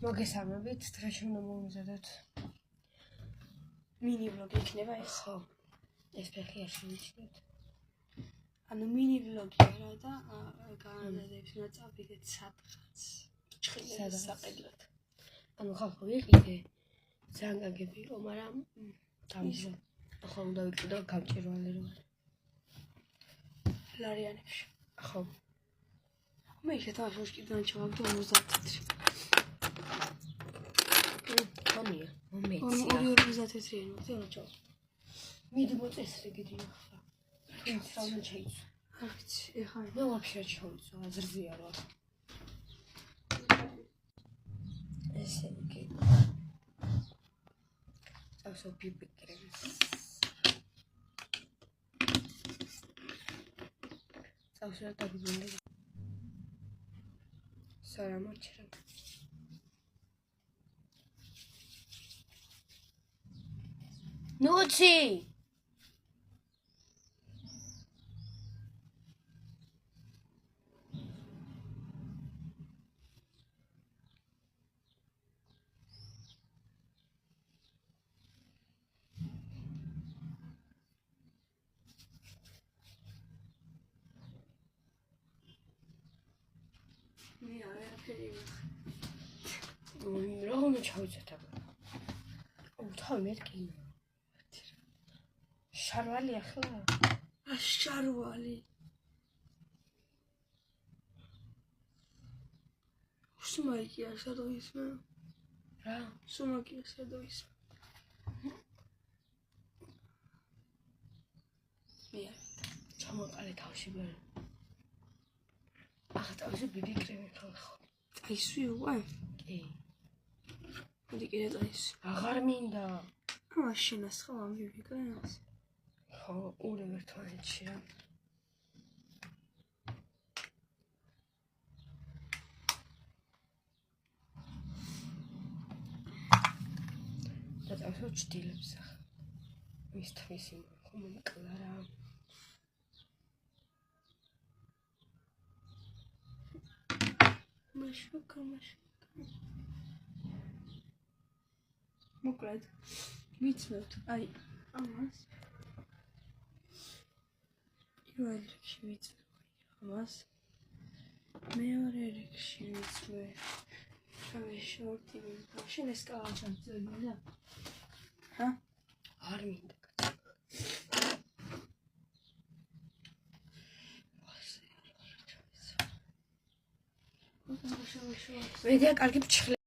მოგესალმებით, დღეს უნდა მოვიზადოთ მინი ვლოგი იქნება ეს. ხო. ეს ფეხი არ შევიჩინოთ. ანუ მინი ვლოგი არა და განადადებს ნაწავდით სადღაც. ჭხილების საყიდლად. ანუ ხალხო იყიდე. ძალიან გაგები იყო, მაგრამ დამზა. ახლა უნდა ვიყიდო გამჭირვალე რო. ლარიანებში. ხო. მე შეთავაზ ვაშკიდან ჩავაგდო 50 წუთი. ხომია, მომეცია. 50 წუთიანი მოდი რა ჩავ. მიდი მოწესრიგე დიდი ახლა. თუნდაც რა უნდა შეიცვა. არ ვიცი, ეხლა მე ვაფშე ჩავიცვა, აზრზია რა. ესე იგი. წავსო ბიბიკრემს. წავსო დაგიბუნდი. სარამოჩერა. ნუცი მე არაფერი რა უნდა ჩავიცეთ აბა. თავი მეთქი. შარვალი ახლა? შარვალი. სუმაკია სადოისმე. რა? სუმაკია სადოისმე. მე ჩამოყალე თავში მე. ახლა თავში ბიბიკრემი ხალხო. წაისვი უყარ? კი. მოდი კიდე წაისვი. აღარ მინდა. მაშინ ასხა ამ ბიბიკრემს. ხო, ორივე ერთმანეთში რა. და წავსო ჭდილებს ახლა. მის თვისი მომკლა რა. მაშუკა. მოკლედ ვიცნობთ, აი ამას პირველ რიგში ვიცნობ ამას, მეორე რიგში ვიცნობ შავი შორტი, მაშინ ეს კალაჩა წევიდა. ჰა? არ მინდა. მე და კარგი ფჩხლი